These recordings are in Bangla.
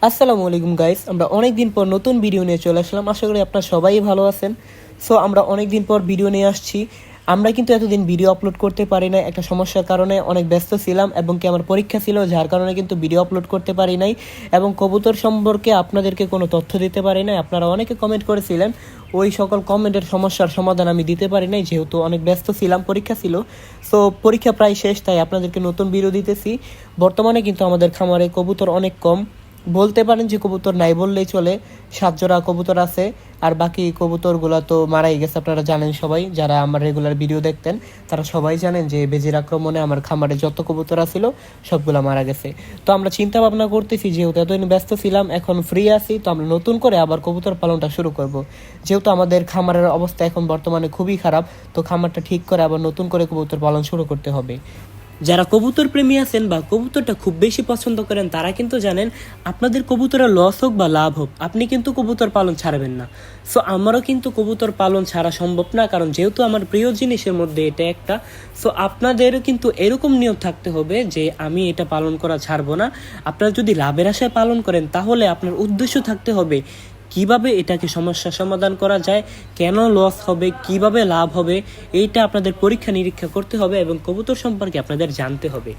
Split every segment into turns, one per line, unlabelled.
আসসালামু আলাইকুম গাইস, আমরা অনেক দিন পর নতুন ভিডিও নিয়ে চলে আসলাম। আশা করি আপনারা সবাই ভালো আছেন। সো আমরা অনেক দিন পর ভিডিও নিয়ে আসছি। আমরা কিন্তু এতদিন ভিডিও আপলোড করতে পারি না, একটা সমস্যার কারণে অনেক ব্যস্ত ছিলাম এবং কি আমার পরীক্ষা ছিল, যার কারণে কিন্তু ভিডিও আপলোড করতে পারি নাই এবং কবুতর সম্পর্কে আপনাদেরকে কোনো তথ্য দিতে পারি নাই। আপনারা অনেকে কমেন্ট করেছিলেন, ওই সকল কমেন্টের সমস্যার সমাধান আমি দিতে পারি নাই যেহেতু অনেক ব্যস্ত ছিলাম, পরীক্ষা ছিল। সো পরীক্ষা প্রায় শেষ, তাই আপনাদেরকে নতুন ভিডিও দিতেছি। বর্তমানে কিন্তু আমাদের খামারে কবুতর অনেক কম, বলতে পারেন যে কবুতর নাই বললেই চলে। 7 জোড়া কবুতর আছে, আর বাকি কবুতরগুলো তো মারাই গেছে। আপনারা জানেন, সবাই যারা আমার রেগুলার ভিডিও দেখতেন তারা সবাই জানেন যে বেজির আক্রমণে আমার খামারে যত কবুতর আছিল সবগুলো মারা গেছে। তো আমরা চিন্তা ভাবনা করতেছি, যেহেতু এতদিন ব্যস্ত ছিলাম, এখন ফ্রি আছি, তো আমরা নতুন করে আবার কবুতর পালনটা শুরু করব। যেহেতু আমাদের খামারের অবস্থা এখন বর্তমানে খুবই খারাপ, তো খামারটা ঠিক করে আবার নতুন করে কবুতর পালন শুরু করতে হবে। যারা কবুতর প্রেমী আছেন বা কবুতরটা খুব বেশি পছন্দ করেন, তারা কিন্তু জানেন আপনাদের কবুতরের লস হোক বা লাভ হোক, আপনি কিন্তু কবুতর পালন ছাড়বেন না। সো আমারও কিন্তু কবুতর পালন ছাড়া সম্ভব না, কারণ যেহেতু আমার প্রিয় জিনিসের মধ্যে এটা একটা। সো আপনাদের কিন্তু এরকম নিয়ম থাকতে হবে যে আমি এটা পালন করা ছাড়বো না। আপনারা যদি লাভের আশায় পালন করেন, তাহলে আপনার উদ্দেশ্য থাকতে হবে কিভাবে এটাকে সমস্যার সমাধান করা যায়, কেন লস হবে, কিভাবে লাভ হবে, এইটা আপনাদের পরীক্ষা নিরীক্ষা করতে হবে এবং কবুতর সম্পর্কে আপনাদের জানতে হবে।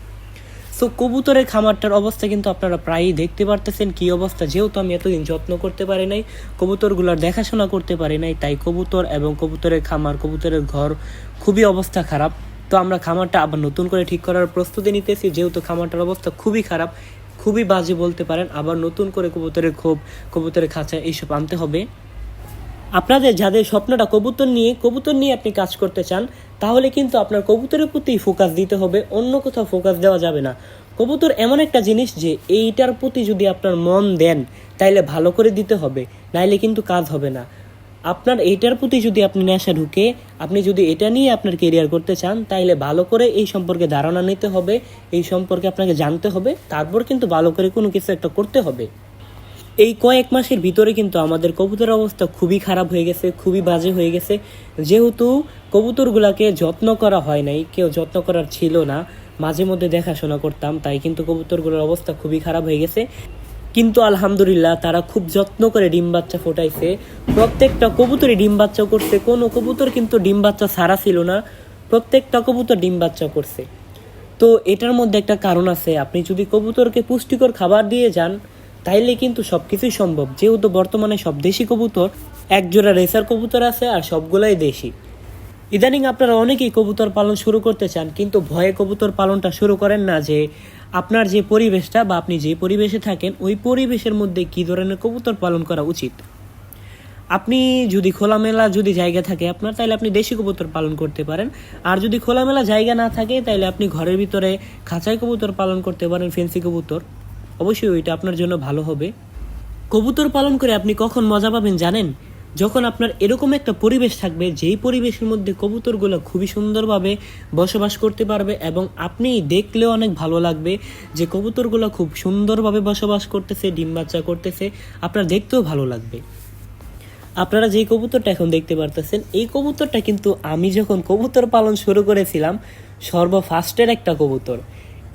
সো কবুতরের খামারটার অবস্থা কিন্তু আপনারা প্রায়ই দেখতে পারতেছেন কি অবস্থা। যেহেতু আমি এতদিন যত্ন করতে পারি নাই, কবুতরগুলোর দেখাশোনা করতে পারি নাই, তাই কবুতর এবং কবুতরের খামার, কবুতরের ঘর খুবই অবস্থা খারাপ। তো আমরা খামারটা আবার নতুন করে ঠিক করার প্রস্তুতি নিতেছি, যেহেতু খামারটার অবস্থা খুবই খারাপ, খুবই বাজে বলতে পারেন। আবার নতুন করে কবুতরের খোপ, কবুতরের খাঁচা এইসব আনতে হবে। আপনাদের যাদের স্বপ্নটা কবুতর নিয়ে আপনি কাজ করতে চান, তাহলে কিন্তু আপনার কবুতরের প্রতি ফোকাস দিতে হবে, অন্য কোথাও ফোকাস দেওয়া যাবে না। কবুতর এমন একটা জিনিস যে এইটার প্রতি যদি আপনার মন দেন, তাইলে ভালো করে দিতে হবে, নাইলে কিন্তু কাজ হবে না। আপনার এইটার প্রতি যদি আপনি নেশা ঢুকে, আপনি যদি এটা নিয়ে আপনার কেরিয়ার করতে চান, তাইলে ভালো করে এই সম্পর্কে ধারণা নিতে হবে, এই সম্পর্কে আপনাকে জানতে হবে, তারপর কিন্তু ভালো করে কোনো কিছু একটা করতে হবে। এই কয়েক মাসের ভিতরে কিন্তু আমাদের কবুতরের অবস্থা খুবই খারাপ হয়ে গেছে, খুবই বাজে হয়ে গেছে। যেহেতু কবুতরগুলাকে যত্ন করা হয় নাই, কেউ যত্ন করার ছিল না, মাঝে মধ্যে দেখাশোনা করতাম, তাই কিন্তু কবুতরগুলোর অবস্থা খুবই খারাপ হয়ে গেছে। কিন্তু আলহামদুলিল্লাহ, তারা খুব যত্ন করে ডিম বাচ্চা ফোটাইছে, প্রত্যেকটা কবুতরই ডিম বাচ্চা করছে, কোনো কবুতর কিন্তু ডিম বাচ্চা ছাড়া ছিল না, প্রত্যেকটা কবুতর ডিম বাচ্চা করছে। তো এটার মধ্যে একটা কারণ আছে, আপনি যদি কবুতরকে পুষ্টিকর খাবার দিয়ে যান, তাইলে কিন্তু সবকিছুই সম্ভব। যেহেতু বর্তমানে সব দেশি কবুতর, এক জোড়া রেসার কবুতর আছে আর সবগুলাই দেশি। ইদানিং আপনারা অনেকেই কবুতর পালন শুরু করতে চান, কিন্তু ভয়ে কবুতর পালনটা শুরু করেন না যে আপনার যে পরিবেশটা বা আপনি যে পরিবেশে থাকেন, ওই পরিবেশের মধ্যে কী ধরনের কবুতর পালন করা উচিত। আপনি যদি খোলামেলা যদি জায়গা থাকে আপনার, তাহলে আপনি দেশি কবুতর পালন করতে পারেন। আর যদি খোলামেলা জায়গা না থাকে, তাহলে আপনি ঘরের ভিতরে খাঁচায় কবুতর পালন করতে পারেন, ফেন্সি কবুতর। অবশ্যই ওইটা আপনার জন্য ভালো হবে। কবুতর পালন করে আপনি কখন মজা পাবেন জানেন? যখন আপনার এরকম একটা পরিবেশ থাকবে, যেই পরিবেশের মধ্যে কবুতরগুলো খুবই সুন্দরভাবে বসবাস করতে পারবে এবং আপনি দেখলেও অনেক ভালো লাগবে যে কবুতরগুলো খুব সুন্দরভাবে বসবাস করতেছে, ডিম বাচ্চা করতেছে, আপনার দেখতেও ভালো লাগবে। আপনারা যেই কবুতরটা এখন দেখতে পারতেছেন, এই কবুতরটা কিন্তু আমি যখন কবুতর পালন শুরু করেছিলাম, সর্বফার্স্টের একটা কবুতর।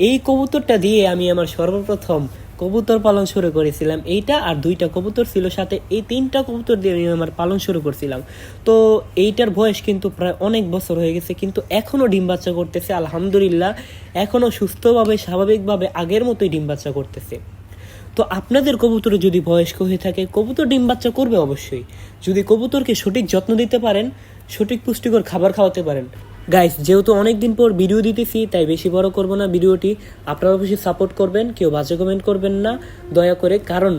এই কবুতরটা দিয়ে আমি আমার সর্বপ্রথম কবুতর পালন শুরু করেছিলাম। এইটা আর 2টা কবুতর ছিল সাথে, এই 3টা কবুতর দিয়ে আমি আমার পালন শুরু করছিলাম। তো এইটার বয়স কিন্তু প্রায় অনেক বছর হয়ে গেছে, কিন্তু এখনও ডিম বাচ্চা করতেছে আলহামদুলিল্লাহ, এখনও সুস্থভাবে স্বাভাবিকভাবে আগের মতোই ডিম বাচ্চা করতেছে। তো আপনাদের কবুতরে যদি বয়স্ক হয়ে থাকে, কবুতর ডিম বাচ্চা করবে অবশ্যই, যদি কবুতরকে সঠিক যত্ন দিতে পারেন, সঠিক পুষ্টিকর খাবার খাওয়াতে পারেন। গাইস, যেহেতু অনেক দিন পর ভিডিও দিতেছি, তাই বেশি বড় করব না ভিডিওটি। আপনারা অবশ্যই সাপোর্ট করবেন, কেউ বাজে কমেন্ট করবেন না দয়া করে, কারণ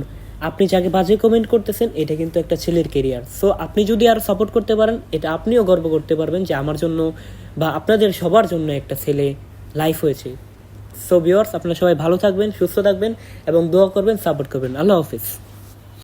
আপনি যাকে বাজে কমেন্ট করতেছেন, এটা কিন্তু একটা ছেলের কেরিয়ার। সো আপনি যদি আর সাপোর্ট করতে পারেন, এটা আপনিও গর্ব করতে পারবেন যে আমার জন্য বা আপনাদের সবার জন্য একটা ছেলে লাইফ হয়েছে। সো ভিউয়ার্স, আপনারা সবাই ভালো থাকবেন, সুস্থ থাকবেন এবং দোয়া করবেন, সাপোর্ট করবেন। আল্লাহ হাফিজ।